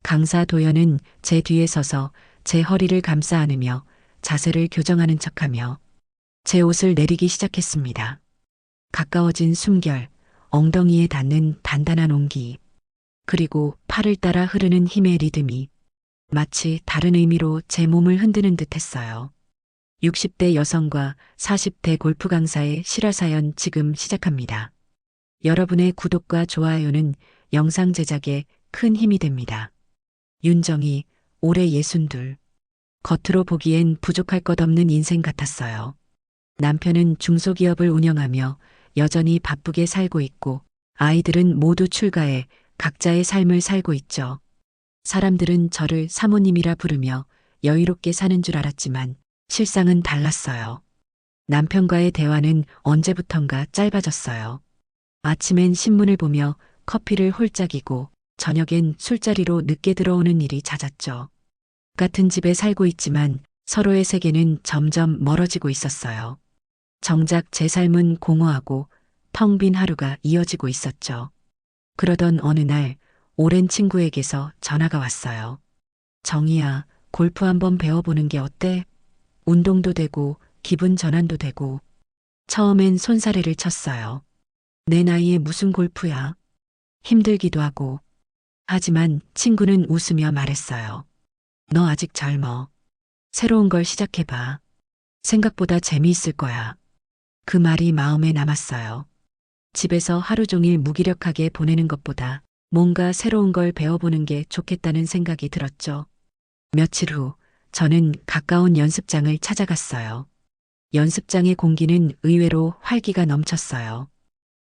강사 도연은 제 뒤에 서서 제 허리를 감싸 안으며 자세를 교정하는 척하며 제 옷을 내리기 시작했습니다. 가까워진 숨결, 엉덩이에 닿는 단단한 온기, 그리고 팔을 따라 흐르는 힘의 리듬이 마치 다른 의미로 제 몸을 흔드는 듯 했어요. 60대 여성과 40대 골프 강사의 실화사연 지금 시작합니다. 여러분의 구독과 좋아요는 영상 제작에 큰 힘이 됩니다. 윤정이, 올해 62. 겉으로 보기엔 부족할 것 없는 인생 같았어요. 남편은 중소기업을 운영하며 여전히 바쁘게 살고 있고 아이들은 모두 출가해 각자의 삶을 살고 있죠. 사람들은 저를 사모님이라 부르며 여유롭게 사는 줄 알았지만 실상은 달랐어요. 남편과의 대화는 언제부턴가 짧아졌어요. 아침엔 신문을 보며 커피를 홀짝이고 저녁엔 술자리로 늦게 들어오는 일이 잦았죠. 같은 집에 살고 있지만 서로의 세계는 점점 멀어지고 있었어요. 정작 제 삶은 공허하고 텅 빈 하루가 이어지고 있었죠. 그러던 어느 날 오랜 친구에게서 전화가 왔어요. 정희야, 골프 한번 배워보는 게 어때? 운동도 되고 기분 전환도 되고. 처음엔 손사래를 쳤어요. 내 나이에 무슨 골프야? 힘들기도 하고. 하지만 친구는 웃으며 말했어요. 너 아직 젊어. 새로운 걸 시작해봐. 생각보다 재미있을 거야. 그 말이 마음에 남았어요. 집에서 하루 종일 무기력하게 보내는 것보다 뭔가 새로운 걸 배워보는 게 좋겠다는 생각이 들었죠. 며칠 후 저는 가까운 연습장을 찾아갔어요. 연습장의 공기는 의외로 활기가 넘쳤어요.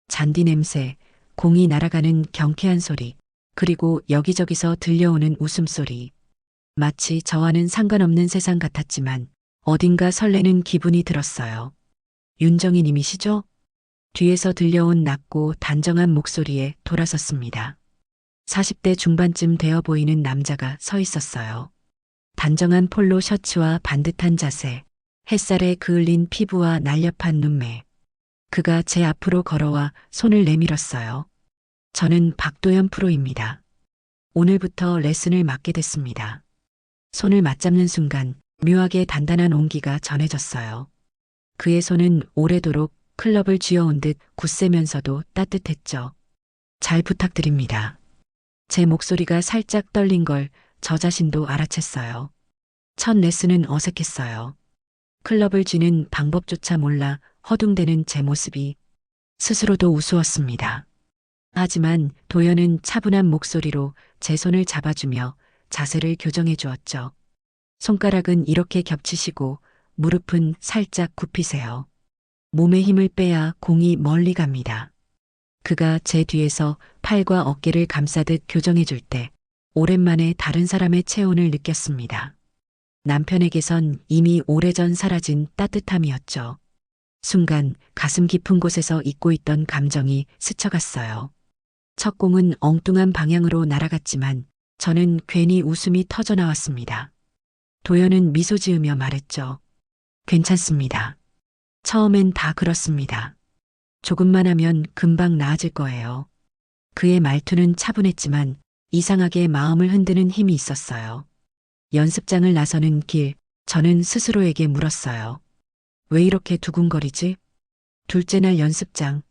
잔디 냄새, 공이 날아가는 경쾌한 소리, 그리고 여기저기서 들려오는 웃음소리. 마치 저와는 상관없는 세상 같았지만 어딘가 설레는 기분이 들었어요. 윤정희 님이시죠? 뒤에서 들려온 낮고 단정한 목소리에 돌아섰습니다. 40대 중반쯤 되어 보이는 남자가 서 있었어요. 단정한 폴로 셔츠와 반듯한 자세, 햇살에 그을린 피부와 날렵한 눈매. 그가 제 앞으로 걸어와 손을 내밀었어요. 저는 박도연 프로입니다. 오늘부터 레슨을 맡게 됐습니다. 손을 맞잡는 순간 묘하게 단단한 온기가 전해졌어요. 그의 손은 오래도록 클럽을 쥐어온 듯 굳세면서도 따뜻했죠. 잘 부탁드립니다. 제 목소리가 살짝 떨린 걸 저 자신도 알아챘어요. 첫 레슨은 어색했어요. 클럽을 쥐는 방법조차 몰라 허둥대는 제 모습이 스스로도 우스웠습니다. 하지만 도연은 차분한 목소리로 제 손을 잡아주며 자세를 교정해 주었죠. 손가락은 이렇게 겹치시고 무릎은 살짝 굽히세요. 몸에 힘을 빼야 공이 멀리 갑니다. 그가 제 뒤에서 팔과 어깨를 감싸듯 교정해 줄 때 오랜만에 다른 사람의 체온을 느꼈습니다. 남편에게선 이미 오래전 사라진 따뜻함이었죠. 순간 가슴 깊은 곳에서 잊고 있던 감정이 스쳐갔어요. 첫 공은 엉뚱한 방향으로 날아갔지만 저는 괜히 웃음이 터져 나왔습니다. 도연은 미소 지으며 말했죠. 괜찮습니다. 처음엔 다 그렇습니다. 조금만 하면 금방 나아질 거예요. 그의 말투는 차분했지만 이상하게 마음을 흔드는 힘이 있었어요. 연습장을 나서는 길, 저는 스스로에게 물었어요. 왜 이렇게 두근거리지? 둘째 날 연습장.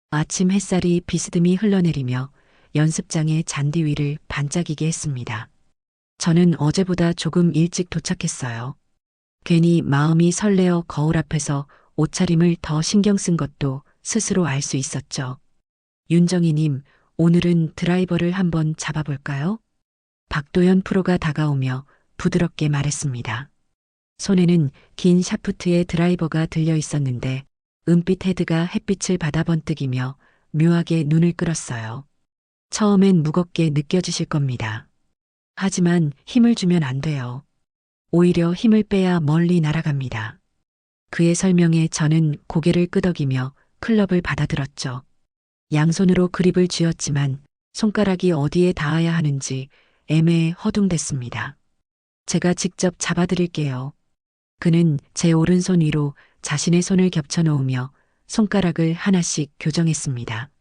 아침 햇살이 비스듬히 흘러내리며 연습장의 잔디 위를 반짝이게 했습니다. 저는 어제보다 조금 일찍 도착했어요. 괜히 마음이 설레어 거울 앞에서 옷차림을 더 신경 쓴 것도 스스로 알 수 있었죠. 윤정희님, 오늘은 드라이버를 한번 잡아볼까요? 박도연 프로가 다가오며 부드럽게 말했습니다. 손에는 긴 샤프트의 드라이버가 들려 있었는데 은빛 헤드가 햇빛을 받아 번뜩이며 묘하게 눈을 끌었어요. 처음엔 무겁게 느껴지실 겁니다. 하지만 힘을 주면 안 돼요. 오히려 힘을 빼야 멀리 날아갑니다. 그의 설명에 저는 고개를 끄덕이며 클럽을 받아들었죠. 양손으로 그립을 쥐었지만 손가락이 어디에 닿아야 하는지 애매해 허둥댔습니다. 제가 직접 잡아드릴게요. 그는 제 오른손 위로 자신의 손을 겹쳐 놓으며 손가락을 하나씩 교정했습니다.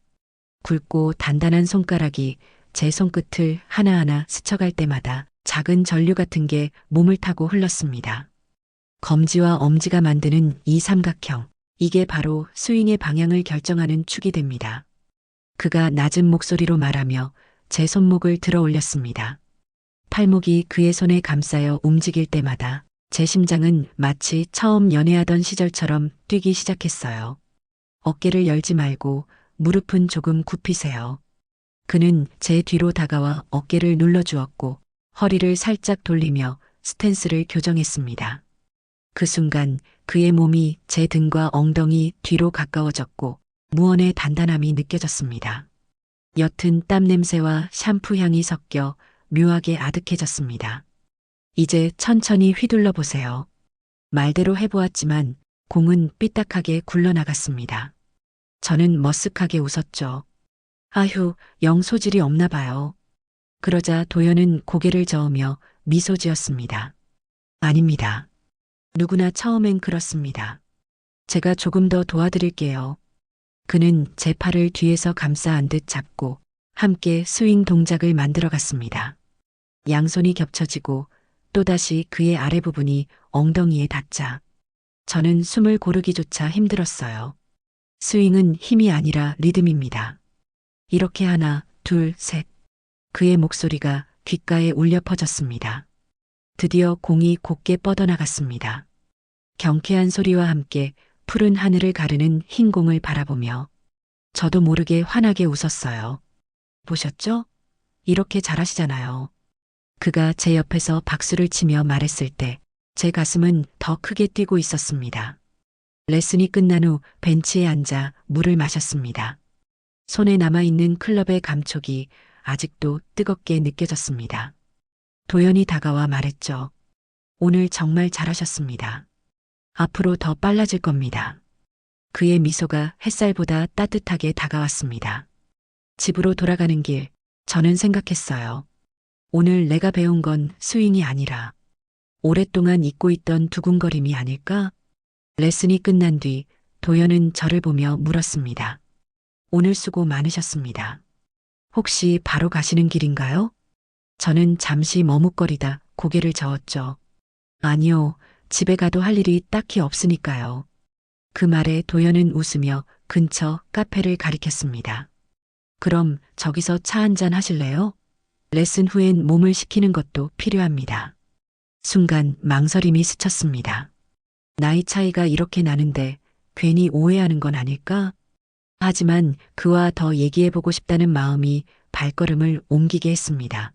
굵고 단단한 손가락이 제 손끝을 하나하나 스쳐갈 때마다 작은 전류 같은 게 몸을 타고 흘렀습니다. 검지와 엄지가 만드는 이 삼각형. 이게 바로 스윙의 방향을 결정하는 축이 됩니다. 그가 낮은 목소리로 말하며 제 손목을 들어 올렸습니다. 팔목이 그의 손에 감싸여 움직일 때마다 제 심장은 마치 처음 연애하던 시절처럼 뛰기 시작했어요. 어깨를 열지 말고 무릎은 조금 굽히세요. 그는 제 뒤로 다가와 어깨를 눌러주었고 허리를 살짝 돌리며 스탠스를 교정했습니다. 그 순간 그의 몸이 제 등과 엉덩이 뒤로 가까워졌고 무언의 단단함이 느껴졌습니다. 옅은 땀 냄새와 샴푸 향이 섞여 묘하게 아득해졌습니다. 이제 천천히 휘둘러 보세요. 말대로 해보았지만 공은 삐딱하게 굴러나갔습니다. 저는 머쓱하게 웃었죠. 아휴, 영 소질이 없나 봐요. 그러자 도연은 고개를 저으며 미소 지었습니다. 아닙니다. 누구나 처음엔 그렇습니다. 제가 조금 더 도와드릴게요. 그는 제 팔을 뒤에서 감싸 안듯 잡고 함께 스윙 동작을 만들어 갔습니다. 양손이 겹쳐지고 또다시 그의 아래 부분이 엉덩이에 닿자 저는 숨을 고르기조차 힘들었어요. 스윙은 힘이 아니라 리듬입니다. 이렇게 하나, 둘, 셋. 그의 목소리가 귓가에 울려 퍼졌습니다. 드디어 공이 곱게 뻗어나갔습니다. 경쾌한 소리와 함께 푸른 하늘을 가르는 흰 공을 바라보며 저도 모르게 환하게 웃었어요. 보셨죠? 이렇게 잘하시잖아요. 그가 제 옆에서 박수를 치며 말했을 때 제 가슴은 더 크게 뛰고 있었습니다. 레슨이 끝난 후 벤치에 앉아 물을 마셨습니다. 손에 남아있는 클럽의 감촉이 아직도 뜨겁게 느껴졌습니다. 도연이 다가와 말했죠. 오늘 정말 잘하셨습니다. 앞으로 더 빨라질 겁니다. 그의 미소가 햇살보다 따뜻하게 다가왔습니다. 집으로 돌아가는 길, 저는 생각했어요. 오늘 내가 배운 건 스윙이 아니라 오랫동안 잊고 있던 두근거림이 아닐까? 레슨이 끝난 뒤 도연은 저를 보며 물었습니다. 오늘 수고 많으셨습니다. 혹시 바로 가시는 길인가요? 저는 잠시 머뭇거리다 고개를 저었죠. 아니요, 집에 가도 할 일이 딱히 없으니까요. 그 말에 도연은 웃으며 근처 카페를 가리켰습니다. 그럼 저기서 차 한잔 하실래요? 레슨 후엔 몸을 식히는 것도 필요합니다. 순간 망설임이 스쳤습니다. 나이 차이가 이렇게 나는데 괜히 오해하는 건 아닐까? 하지만 그와 더 얘기해보고 싶다는 마음이 발걸음을 옮기게 했습니다.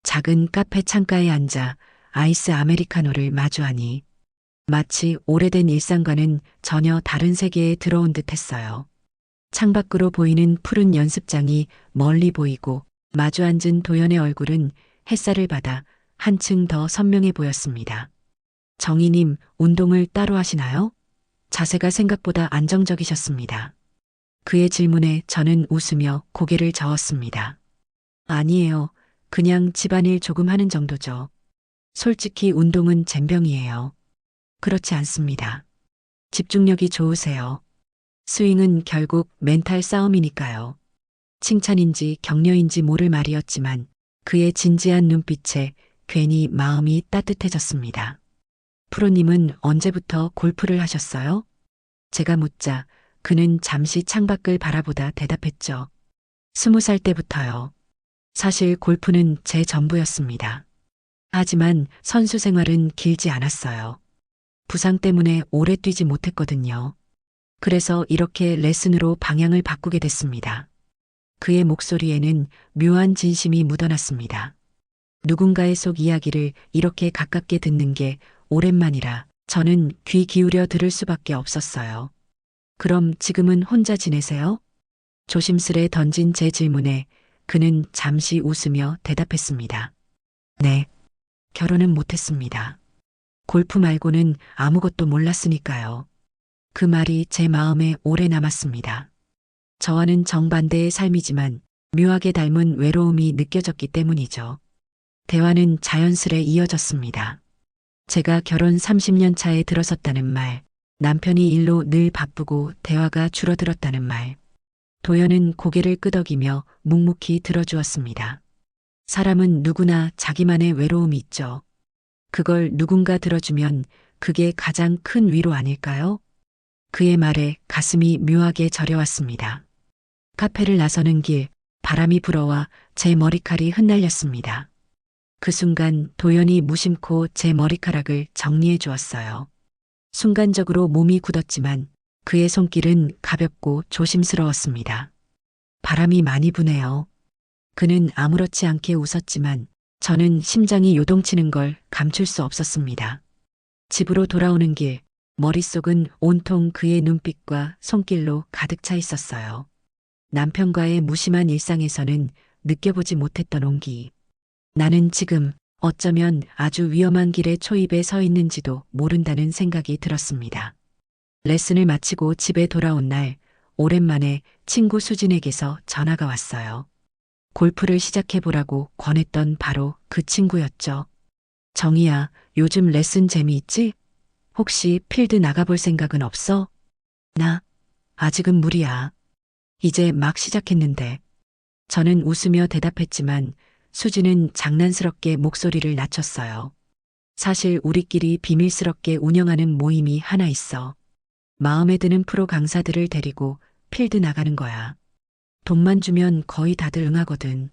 작은 카페 창가에 앉아 아이스 아메리카노를 마주하니 마치 오래된 일상과는 전혀 다른 세계에 들어온 듯 했어요. 창밖으로 보이는 푸른 연습장이 멀리 보이고 마주 앉은 도연의 얼굴은 햇살을 받아 한층 더 선명해 보였습니다. 정희님, 운동을 따로 하시나요? 자세가 생각보다 안정적이셨습니다. 그의 질문에 저는 웃으며 고개를 저었습니다. 아니에요. 그냥 집안일 조금 하는 정도죠. 솔직히 운동은 젬병이에요. 그렇지 않습니다. 집중력이 좋으세요. 스윙은 결국 멘탈 싸움이니까요. 칭찬인지 격려인지 모를 말이었지만 그의 진지한 눈빛에 괜히 마음이 따뜻해졌습니다. 프로님은 언제부터 골프를 하셨어요? 제가 묻자 그는 잠시 창밖을 바라보다 대답했죠. 20살 때부터요. 사실 골프는 제 전부였습니다. 하지만 선수 생활은 길지 않았어요. 부상 때문에 오래 뛰지 못했거든요. 그래서 이렇게 레슨으로 방향을 바꾸게 됐습니다. 그의 목소리에는 묘한 진심이 묻어났습니다. 누군가의 속 이야기를 이렇게 가깝게 듣는 게 오랜만이라 저는 귀 기울여 들을 수밖에 없었어요. 그럼 지금은 혼자 지내세요? 조심스레 던진 제 질문에 그는 잠시 웃으며 대답했습니다. 네, 결혼은 못했습니다. 골프 말고는 아무것도 몰랐으니까요. 그 말이 제 마음에 오래 남았습니다. 저와는 정반대의 삶이지만 묘하게 닮은 외로움이 느껴졌기 때문이죠. 대화는 자연스레 이어졌습니다. 제가 결혼 30년 차에 들어섰다는 말, 남편이 일로 늘 바쁘고 대화가 줄어들었다는 말, 도연은 고개를 끄덕이며 묵묵히 들어주었습니다. 사람은 누구나 자기만의 외로움이 있죠. 그걸 누군가 들어주면 그게 가장 큰 위로 아닐까요? 그의 말에 가슴이 묘하게 저려왔습니다. 카페를 나서는 길, 바람이 불어와 제 머리칼이 흩날렸습니다. 그 순간 도연이 무심코 제 머리카락을 정리해 주었어요. 순간적으로 몸이 굳었지만 그의 손길은 가볍고 조심스러웠습니다. 바람이 많이 부네요. 그는 아무렇지 않게 웃었지만 저는 심장이 요동치는 걸 감출 수 없었습니다. 집으로 돌아오는 길, 머릿속은 온통 그의 눈빛과 손길로 가득 차 있었어요. 남편과의 무심한 일상에서는 느껴보지 못했던 온기. 나는 지금 어쩌면 아주 위험한 길의 초입에 서 있는지도 모른다는 생각이 들었습니다. 레슨을 마치고 집에 돌아온 날, 오랜만에 친구 수진에게서 전화가 왔어요. 골프를 시작해보라고 권했던 바로 그 친구였죠. 정희야, 요즘 레슨 재미있지? 혹시 필드 나가볼 생각은 없어? 나, 아직은 무리야. 이제 막 시작했는데. 저는 웃으며 대답했지만 수진은 장난스럽게 목소리를 낮췄어요. 사실 우리끼리 비밀스럽게 운영하는 모임이 하나 있어. 마음에 드는 프로 강사들을 데리고 필드 나가는 거야. 돈만 주면 거의 다들 응하거든.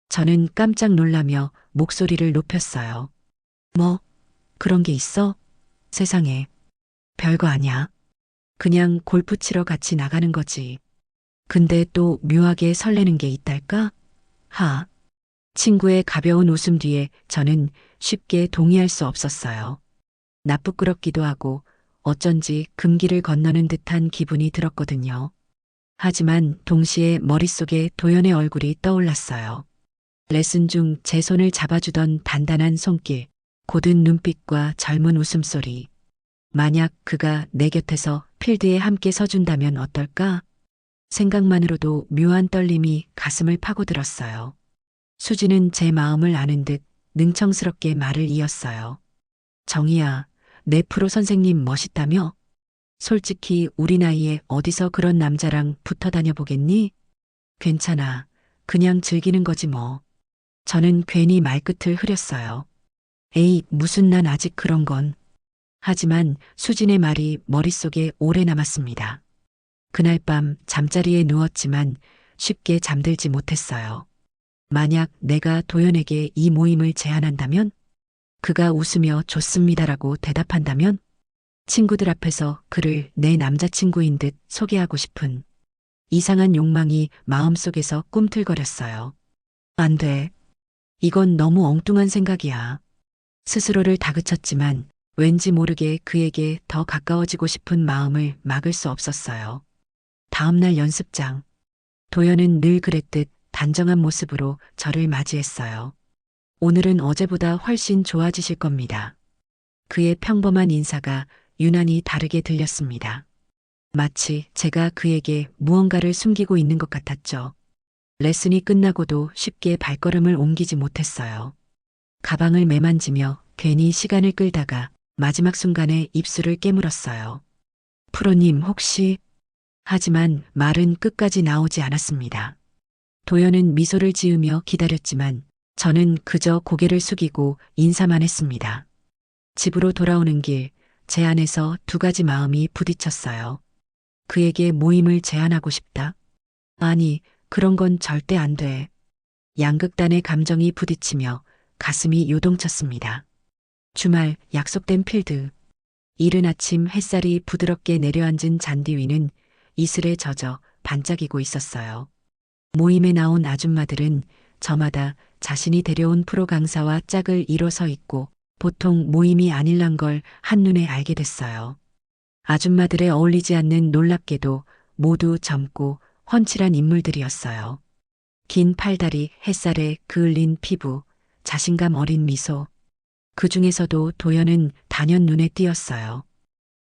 저는 깜짝 놀라며 목소리를 높였어요. 뭐, 그런 게 있어? 세상에. 별거 아니야. 그냥 골프 치러 같이 나가는 거지. 근데 또 묘하게 설레는 게 있달까? 하. 친구의 가벼운 웃음 뒤에 저는 쉽게 동의할 수 없었어요. 나쁘끄럽기도 하고 어쩐지 금기를 건너는 듯한 기분이 들었거든요. 하지만 동시에 머릿속에 도연의 얼굴이 떠올랐어요. 레슨 중 제 손을 잡아주던 단단한 손길, 고든 눈빛과 젊은 웃음소리. 만약 그가 내 곁에서 필드에 함께 서준다면 어떨까? 생각만으로도 묘한 떨림이 가슴을 파고들었어요. 수지는 제 마음을 아는 듯 능청스럽게 말을 이었어요. 정희야, 내 프로 선생님 멋있다며? 솔직히 우리 나이에 어디서 그런 남자랑 붙어 다녀보겠니? 괜찮아. 그냥 즐기는 거지 뭐. 저는 괜히 말끝을 흐렸어요. 에이, 무슨 난 아직 그런 건. 하지만 수진의 말이 머릿속에 오래 남았습니다. 그날 밤 잠자리에 누웠지만 쉽게 잠들지 못했어요. 만약 내가 도연에게 이 모임을 제안한다면? 그가 웃으며 좋습니다라고 대답한다면? 친구들 앞에서 그를 내 남자친구인 듯 소개하고 싶은 이상한 욕망이 마음속에서 꿈틀거렸어요. 안 돼. 이건 너무 엉뚱한 생각이야. 스스로를 다그쳤지만 왠지 모르게 그에게 더 가까워지고 싶은 마음을 막을 수 없었어요. 다음날 연습장. 도연은 늘 그랬듯 단정한 모습으로 저를 맞이했어요. 오늘은 어제보다 훨씬 좋아지실 겁니다. 그의 평범한 인사가 유난히 다르게 들렸습니다. 마치 제가 그에게 무언가를 숨기고 있는 것 같았죠. 레슨이 끝나고도 쉽게 발걸음을 옮기지 못했어요. 가방을 매만지며 괜히 시간을 끌다가 마지막 순간에 입술을 깨물었어요. 프로님 혹시... 하지만 말은 끝까지 나오지 않았습니다. 도연은 미소를 지으며 기다렸지만 저는 그저 고개를 숙이고 인사만 했습니다. 집으로 돌아오는 길, 제 안에서 두 가지 마음이 부딪혔어요. 그에게 모임을 제안하고 싶다. 아니, 그런 건 절대 안 돼. 양극단의 감정이 부딪히며 가슴이 요동쳤습니다. 주말 약속된 필드. 이른 아침 햇살이 부드럽게 내려앉은 잔디 위는 이슬에 젖어 반짝이고 있었어요. 모임에 나온 아줌마들은 저마다 자신이 데려온 프로 강사와 짝을 이뤄 서 있고 보통 모임이 아닐란 걸 한눈에 알게 됐어요. 아줌마들에 어울리지 않는 놀랍게도 모두 젊고 훤칠한 인물들이었어요. 긴 팔다리, 햇살에 그을린 피부, 자신감 어린 미소. 그 중에서도 도연은 단연 눈에 띄었어요.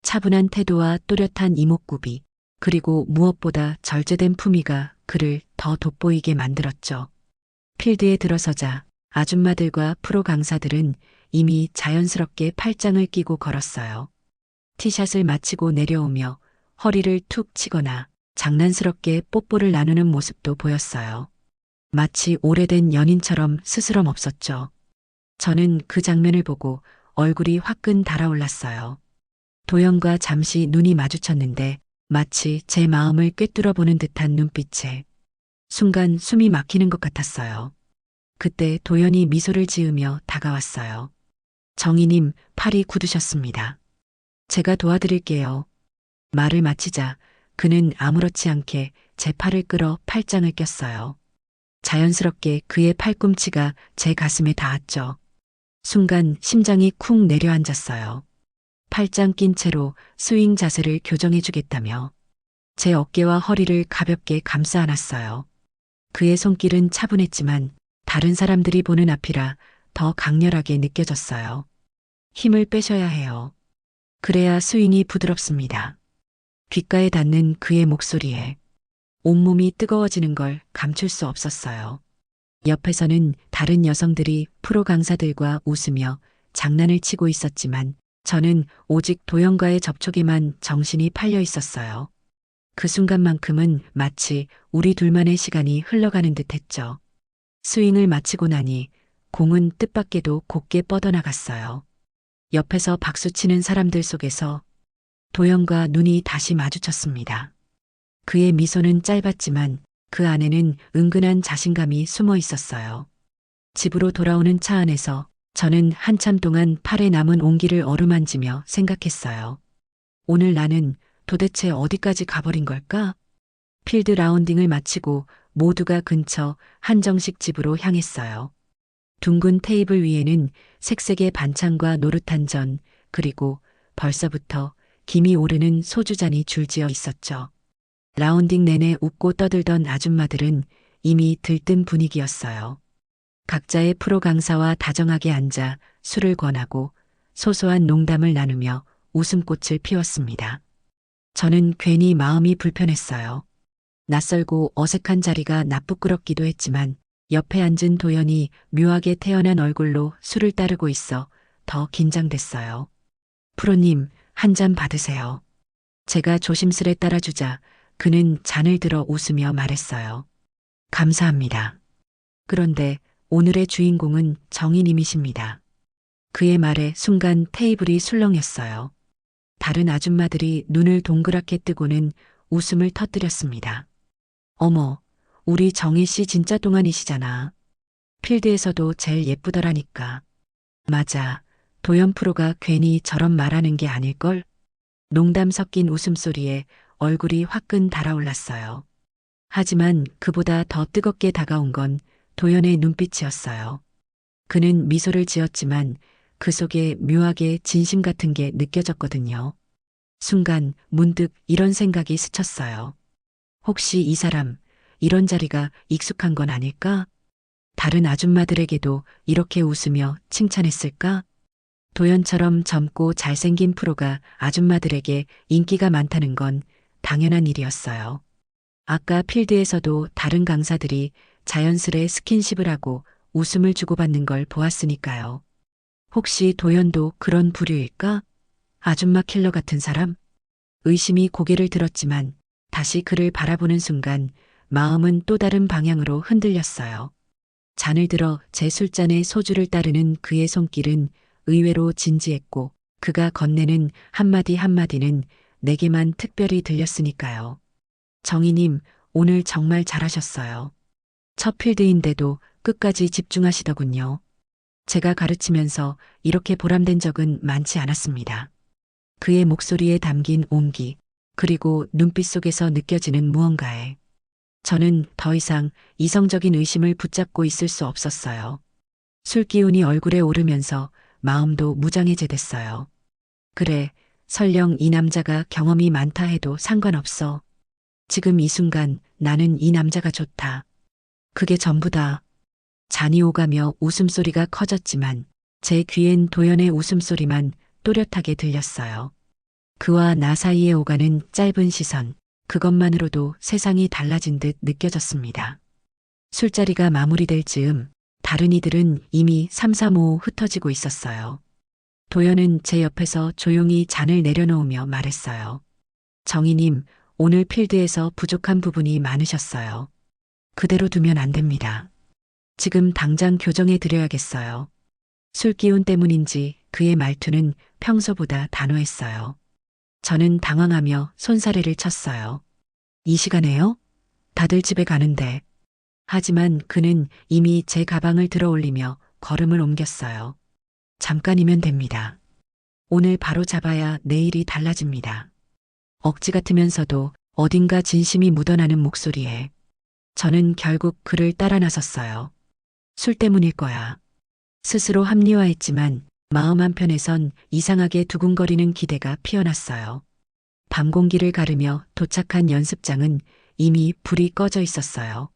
차분한 태도와 또렷한 이목구비, 그리고 무엇보다 절제된 품위가 그를 더 돋보이게 만들었죠. 필드에 들어서자 아줌마들과 프로 강사들은 이미 자연스럽게 팔짱을 끼고 걸었어요. 티샷을 마치고 내려오며 허리를 툭 치거나 장난스럽게 뽀뽀를 나누는 모습도 보였어요. 마치 오래된 연인처럼 스스럼 없었죠. 저는 그 장면을 보고 얼굴이 화끈 달아올랐어요. 도연과 잠시 눈이 마주쳤는데 마치 제 마음을 꿰뚫어 보는 듯한 눈빛에 순간 숨이 막히는 것 같았어요. 그때 도연이 미소를 지으며 다가왔어요. 정희님, 팔이 굳으셨습니다. 제가 도와드릴게요. 말을 마치자 그는 아무렇지 않게 제 팔을 끌어 팔짱을 꼈어요. 자연스럽게 그의 팔꿈치가 제 가슴에 닿았죠. 순간 심장이 쿵 내려앉았어요. 팔짱 낀 채로 스윙 자세를 교정해 주겠다며 제 어깨와 허리를 가볍게 감싸 안았어요. 그의 손길은 차분했지만 다른 사람들이 보는 앞이라 더 강렬하게 느껴졌어요. 힘을 빼셔야 해요. 그래야 스윙이 부드럽습니다. 귓가에 닿는 그의 목소리에 온몸이 뜨거워지는 걸 감출 수 없었어요. 옆에서는 다른 여성들이 프로 강사들과 웃으며 장난을 치고 있었지만 저는 오직 도연과의 접촉에만 정신이 팔려 있었어요. 그 순간만큼은 마치 우리 둘만의 시간이 흘러가는 듯 했죠. 스윙을 마치고 나니 공은 뜻밖에도 곱게 뻗어나갔어요. 옆에서 박수치는 사람들 속에서 도연과 눈이 다시 마주쳤습니다. 그의 미소는 짧았지만 그 안에는 은근한 자신감이 숨어 있었어요. 집으로 돌아오는 차 안에서 저는 한참 동안 팔에 남은 온기를 어루만지며 생각했어요. 오늘 나는 도대체 어디까지 가버린 걸까? 필드 라운딩을 마치고 모두가 근처 한정식 집으로 향했어요. 둥근 테이블 위에는 색색의 반찬과 노릇한 전, 그리고 벌써부터 김이 오르는 소주잔이 줄지어 있었죠. 라운딩 내내 웃고 떠들던 아줌마들은 이미 들뜬 분위기였어요. 각자의 프로 강사와 다정하게 앉아 술을 권하고 소소한 농담을 나누며 웃음꽃을 피웠습니다. 저는 괜히 마음이 불편했어요. 낯설고 어색한 자리가 나쁘끄럽기도 했지만 옆에 앉은 도연이 묘하게 태연한 얼굴로 술을 따르고 있어 더 긴장됐어요. 프로님, 한 잔 받으세요. 제가 조심스레 따라주자 그는 잔을 들어 웃으며 말했어요. 감사합니다. 그런데 오늘의 주인공은 정희님이십니다. 그의 말에 순간 테이블이 술렁였어요. 다른 아줌마들이 눈을 동그랗게 뜨고는 웃음을 터뜨렸습니다. 어머, 우리 정희 씨 진짜 동안이시잖아. 필드에서도 제일 예쁘더라니까. 맞아. 도연 프로가 괜히 저런 말하는 게 아닐걸? 농담 섞인 웃음소리에 얼굴이 화끈 달아올랐어요. 하지만 그보다 더 뜨겁게 다가온 건 도연의 눈빛이었어요. 그는 미소를 지었지만 그 속에 묘하게 진심 같은 게 느껴졌거든요. 순간 문득 이런 생각이 스쳤어요. 혹시 이 사람, 이런 자리가 익숙한 건 아닐까? 다른 아줌마들에게도 이렇게 웃으며 칭찬했을까? 도연처럼 젊고 잘생긴 프로가 아줌마들에게 인기가 많다는 건 당연한 일이었어요. 아까 필드에서도 다른 강사들이 자연스레 스킨십을 하고 웃음을 주고받는 걸 보았으니까요. 혹시 도연도 그런 부류일까? 아줌마 킬러 같은 사람? 의심이 고개를 들었지만 다시 그를 바라보는 순간 마음은 또 다른 방향으로 흔들렸어요. 잔을 들어 제 술잔에 소주를 따르는 그의 손길은 의외로 진지했고 그가 건네는 한마디 한마디는 내게만 특별히 들렸으니까요. 정희님, 오늘 정말 잘하셨어요. 첫 필드인데도 끝까지 집중하시더군요. 제가 가르치면서 이렇게 보람된 적은 많지 않았습니다. 그의 목소리에 담긴 온기, 그리고 눈빛 속에서 느껴지는 무언가에 저는 더 이상 이성적인 의심을 붙잡고 있을 수 없었어요. 술 기운이 얼굴에 오르면서 마음도 무장해제됐어요. 그래, 설령 이 남자가 경험이 많다 해도 상관없어. 지금 이 순간 나는 이 남자가 좋다. 그게 전부다. 잔이 오가며 웃음소리가 커졌지만 제 귀엔 도연의 웃음소리만 또렷하게 들렸어요. 그와 나 사이에 오가는 짧은 시선, 그것만으로도 세상이 달라진 듯 느껴졌습니다. 술자리가 마무리될 즈음 다른 이들은 이미 삼삼오오 흩어지고 있었어요. 도연은 제 옆에서 조용히 잔을 내려놓으며 말했어요. 정희님, 오늘 필드에서 부족한 부분이 많으셨어요. 그대로 두면 안 됩니다. 지금 당장 교정해 드려야겠어요. 술 기운 때문인지 그의 말투는 평소보다 단호했어요. 저는 당황하며 손사래를 쳤어요. 이 시간에요? 다들 집에 가는데. 하지만 그는 이미 제 가방을 들어 올리며 걸음을 옮겼어요. 잠깐이면 됩니다. 오늘 바로 잡아야 내일이 달라집니다. 억지 같으면서도 어딘가 진심이 묻어나는 목소리에 저는 결국 그를 따라 나섰어요. 술 때문일 거야. 스스로 합리화했지만 마음 한편에선 이상하게 두근거리는 기대가 피어났어요. 밤 공기를 가르며 도착한 연습장은 이미 불이 꺼져 있었어요.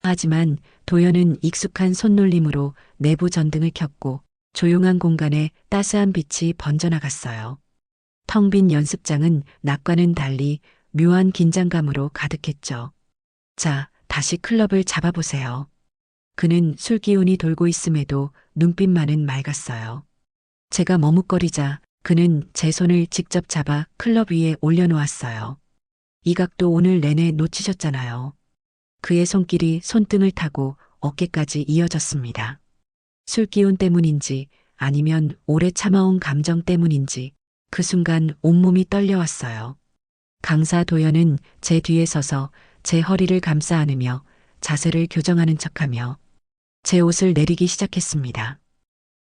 하지만 도연은 익숙한 손놀림으로 내부 전등을 켰고 조용한 공간에 따스한 빛이 번져나갔어요. 텅 빈 연습장은 낮과는 달리 묘한 긴장감으로 가득했죠. 자, 다시 클럽을 잡아보세요. 그는 술 기운이 돌고 있음에도 눈빛만은 맑았어요. 제가 머뭇거리자 그는 제 손을 직접 잡아 클럽 위에 올려놓았어요. 이 각도 오늘 내내 놓치셨잖아요. 그의 손길이 손등을 타고 어깨까지 이어졌습니다. 술 기운 때문인지 아니면 오래 참아온 감정 때문인지 그 순간 온몸이 떨려왔어요. 강사 도연은 제 뒤에 서서 제 허리를 감싸 안으며 자세를 교정하는 척하며 제 옷을 내리기 시작했습니다.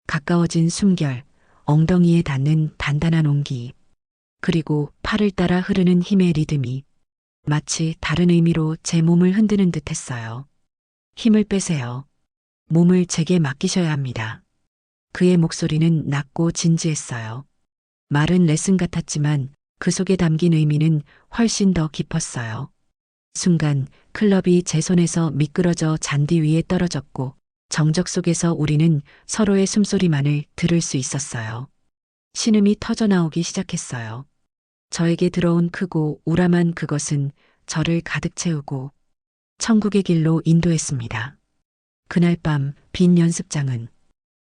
가까워진 숨결, 엉덩이에 닿는 단단한 온기, 그리고 팔을 따라 흐르는 힘의 리듬이 마치 다른 의미로 제 몸을 흔드는 듯 했어요. 힘을 빼세요. 몸을 제게 맡기셔야 합니다. 그의 목소리는 낮고 진지했어요. 말은 레슨 같았지만 그 속에 담긴 의미는 훨씬 더 깊었어요. 순간 클럽이 제 손에서 미끄러져 잔디 위에 떨어졌고 정적 속에서 우리는 서로의 숨소리만을 들을 수 있었어요. 신음이 터져나오기 시작했어요. 저에게 들어온 크고 우람한 그것은 저를 가득 채우고 천국의 길로 인도했습니다. 그날 밤 빈 연습장은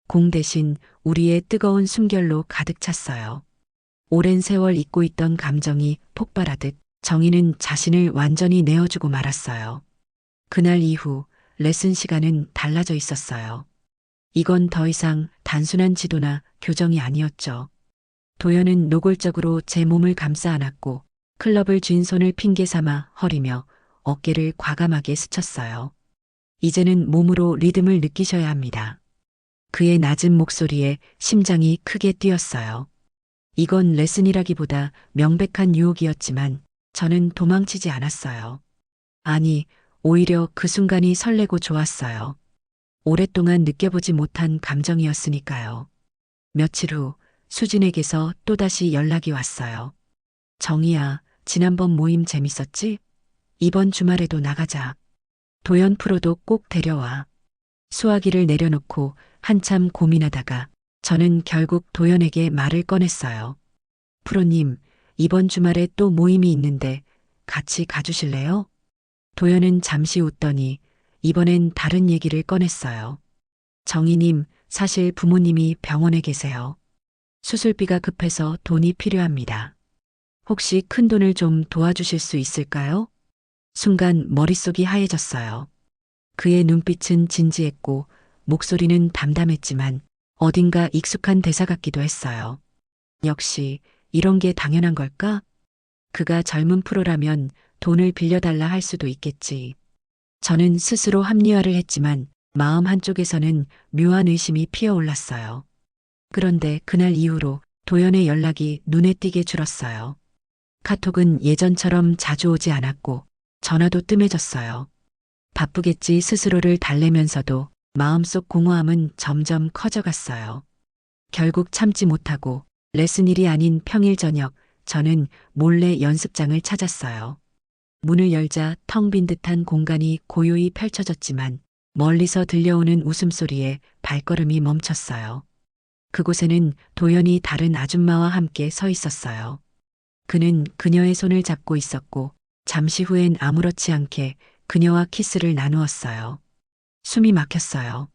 공 대신 우리의 뜨거운 숨결로 가득 찼어요. 오랜 세월 잊고 있던 감정이 폭발하듯 정희는 자신을 완전히 내어주고 말았어요. 그날 이후 레슨 시간은 달라져 있었어요. 이건 더 이상 단순한 지도나 교정이 아니었죠. 도연은 노골적으로 제 몸을 감싸 안았고 클럽을 쥔 손을 핑계 삼아 허리며 어깨를 과감하게 스쳤어요. 이제는 몸으로 리듬을 느끼셔야 합니다. 그의 낮은 목소리에 심장이 크게 뛰었어요. 이건 레슨이라기보다 명백한 유혹이었지만 저는 도망치지 않았어요. 아니, 오히려 그 순간이 설레고 좋았어요. 오랫동안 느껴보지 못한 감정이었으니까요. 며칠 후 수진에게서 또다시 연락이 왔어요. 정희야, 지난번 모임 재밌었지? 이번 주말에도 나가자. 도연 프로도 꼭 데려와. 수화기를 내려놓고 한참 고민하다가 저는 결국 도연에게 말을 꺼냈어요. 프로님, 이번 주말에 또 모임이 있는데 같이 가주실래요? 도연은 잠시 웃더니 이번엔 다른 얘기를 꺼냈어요. 정희님, 사실 부모님이 병원에 계세요. 수술비가 급해서 돈이 필요합니다. 혹시 큰 돈을 좀 도와주실 수 있을까요? 순간 머릿속이 하얘졌어요. 그의 눈빛은 진지했고 목소리는 담담했지만 어딘가 익숙한 대사 같기도 했어요. 역시 이런 게 당연한 걸까? 그가 젊은 프로라면 돈을 빌려달라 할 수도 있겠지. 저는 스스로 합리화를 했지만 마음 한쪽에서는 묘한 의심이 피어올랐어요. 그런데 그날 이후로 도연의 연락이 눈에 띄게 줄었어요. 카톡은 예전처럼 자주 오지 않았고 전화도 뜸해졌어요. 바쁘겠지 스스로를 달래면서도 마음속 공허함은 점점 커져갔어요. 결국 참지 못하고 레슨일이 아닌 평일 저녁 저는 몰래 연습장을 찾았어요. 문을 열자 텅 빈 듯한 공간이 고요히 펼쳐졌지만 멀리서 들려오는 웃음소리에 발걸음이 멈췄어요. 그곳에는 도연이 다른 아줌마와 함께 서 있었어요. 그는 그녀의 손을 잡고 있었고 잠시 후엔 아무렇지 않게 그녀와 키스를 나누었어요. 숨이 막혔어요.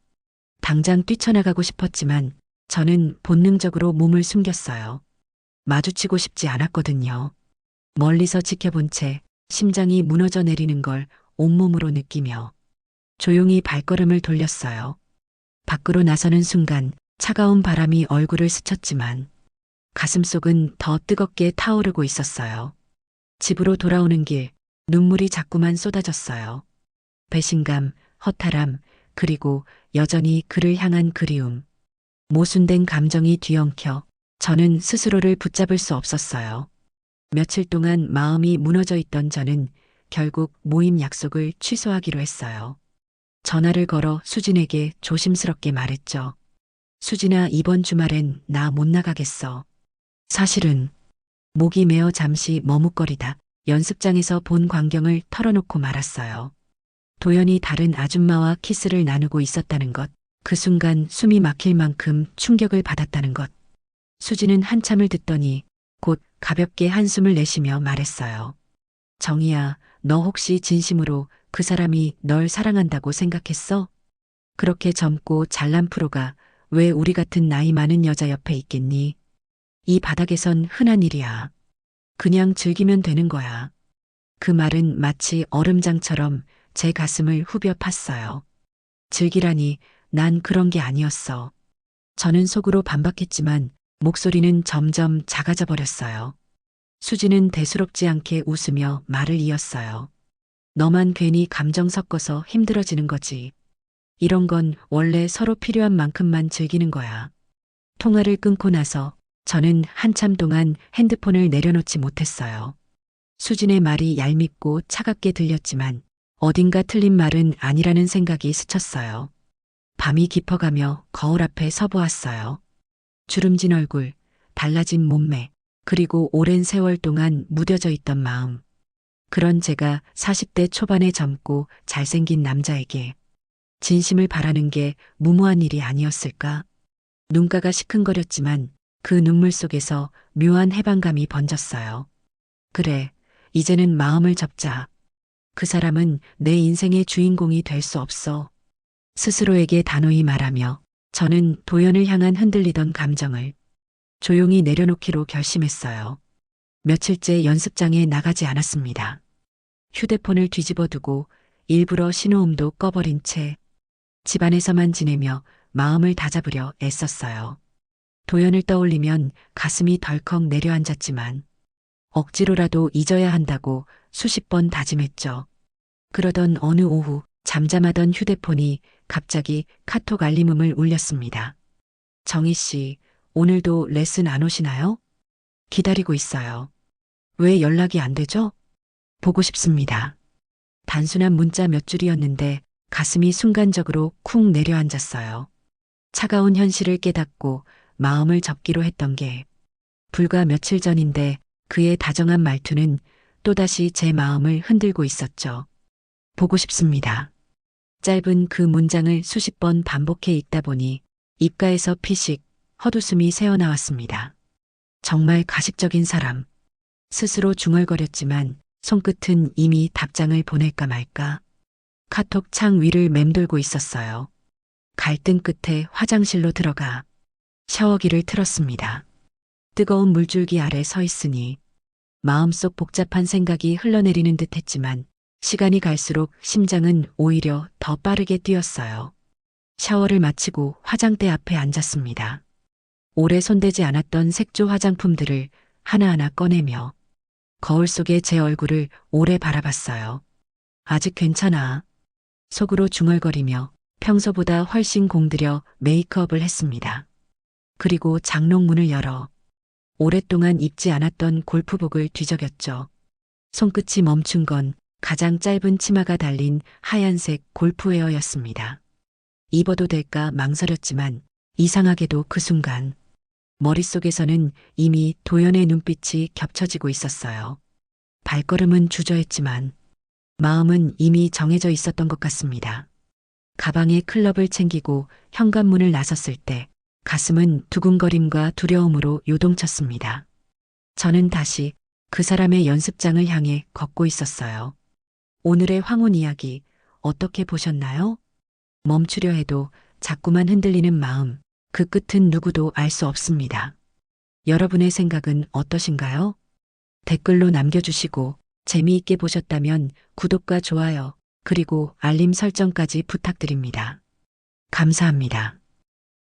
당장 뛰쳐나가고 싶었지만 저는 본능적으로 몸을 숨겼어요. 마주치고 싶지 않았거든요. 멀리서 지켜본 채 심장이 무너져 내리는 걸 온몸으로 느끼며 조용히 발걸음을 돌렸어요. 밖으로 나서는 순간 차가운 바람이 얼굴을 스쳤지만 가슴속은 더 뜨겁게 타오르고 있었어요. 집으로 돌아오는 길 눈물이 자꾸만 쏟아졌어요. 배신감, 허탈함, 그리고 여전히 그를 향한 그리움. 모순된 감정이 뒤엉켜 저는 스스로를 붙잡을 수 없었어요. 며칠 동안 마음이 무너져 있던 저는 결국 모임 약속을 취소하기로 했어요. 전화를 걸어 수진에게 조심스럽게 말했죠. 수진아, 이번 주말엔 나 못 나가겠어. 사실은 목이 메어 잠시 머뭇거리다 연습장에서 본 광경을 털어놓고 말았어요. 도연이 다른 아줌마와 키스를 나누고 있었다는 것, 그 순간 숨이 막힐 만큼 충격을 받았다는 것. 수진은 한참을 듣더니 곧 가볍게 한숨을 내쉬며 말했어요. 정희야, 너 혹시 진심으로 그 사람이 널 사랑한다고 생각했어? 그렇게 젊고 잘난 프로가 왜 우리 같은 나이 많은 여자 옆에 있겠니? 이 바닥에선 흔한 일이야. 그냥 즐기면 되는 거야. 그 말은 마치 얼음장처럼 제 가슴을 후벼 팠어요. 즐기라니, 난 그런 게 아니었어. 저는 속으로 반박했지만 목소리는 점점 작아져 버렸어요. 수지는 대수롭지 않게 웃으며 말을 이었어요. 너만 괜히 감정 섞어서 힘들어지는 거지. 이런 건 원래 서로 필요한 만큼만 즐기는 거야. 통화를 끊고 나서 저는 한참 동안 핸드폰을 내려놓지 못했어요. 수진의 말이 얄밉고 차갑게 들렸지만 어딘가 틀린 말은 아니라는 생각이 스쳤어요. 밤이 깊어가며 거울 앞에 서보았어요. 주름진 얼굴, 달라진 몸매, 그리고 오랜 세월 동안 무뎌져 있던 마음. 그런 제가 40대 초반에 젊고 잘생긴 남자에게 진심을 바라는 게 무모한 일이 아니었을까? 눈가가 시큰거렸지만 그 눈물 속에서 묘한 해방감이 번졌어요. 그래, 이제는 마음을 접자. 그 사람은 내 인생의 주인공이 될 수 없어. 스스로에게 단호히 말하며 저는 도연을 향한 흔들리던 감정을 조용히 내려놓기로 결심했어요. 며칠째 연습장에 나가지 않았습니다. 휴대폰을 뒤집어 두고 일부러 신호음도 꺼버린 채 집안에서만 지내며 마음을 다잡으려 애썼어요. 도연을 떠올리면 가슴이 덜컥 내려앉았지만 억지로라도 잊어야 한다고 수십 번 다짐했죠. 그러던 어느 오후 잠잠하던 휴대폰이 갑자기 카톡 알림음을 울렸습니다. 정희 씨, 오늘도 레슨 안 오시나요? 기다리고 있어요. 왜 연락이 안 되죠? 보고 싶습니다. 단순한 문자 몇 줄이었는데 가슴이 순간적으로 쿵 내려앉았어요. 차가운 현실을 깨닫고 마음을 접기로 했던 게 불과 며칠 전인데 그의 다정한 말투는 또다시 제 마음을 흔들고 있었죠. 보고 싶습니다. 짧은 그 문장을 수십 번 반복해 읽다 보니 입가에서 피식, 헛웃음이 새어나왔습니다. 정말 가식적인 사람. 스스로 중얼거렸지만 손끝은 이미 답장을 보낼까 말까. 카톡 창 위를 맴돌고 있었어요. 갈등 끝에 화장실로 들어가 샤워기를 틀었습니다. 뜨거운 물줄기 아래 서 있으니 마음속 복잡한 생각이 흘러내리는 듯 했지만 시간이 갈수록 심장은 오히려 더 빠르게 뛰었어요. 샤워를 마치고 화장대 앞에 앉았습니다. 오래 손대지 않았던 색조 화장품들을 하나하나 꺼내며 거울 속에 제 얼굴을 오래 바라봤어요. 아직 괜찮아. 속으로 중얼거리며 평소보다 훨씬 공들여 메이크업을 했습니다. 그리고 장롱문을 열어 오랫동안 입지 않았던 골프복을 뒤적였죠. 손끝이 멈춘 건 가장 짧은 치마가 달린 하얀색 골프웨어였습니다. 입어도 될까 망설였지만 이상하게도 그 순간 머릿속에서는 이미 도연의 눈빛이 겹쳐지고 있었어요. 발걸음은 주저했지만 마음은 이미 정해져 있었던 것 같습니다. 가방에 클럽을 챙기고 현관문을 나섰을 때 가슴은 두근거림과 두려움으로 요동쳤습니다. 저는 다시 그 사람의 연습장을 향해 걷고 있었어요. 오늘의 황혼 이야기 어떻게 보셨나요? 멈추려 해도 자꾸만 흔들리는 마음, 그 끝은 누구도 알 수 없습니다. 여러분의 생각은 어떠신가요? 댓글로 남겨주시고 재미있게 보셨다면 구독과 좋아요, 그리고 알림 설정까지 부탁드립니다. 감사합니다.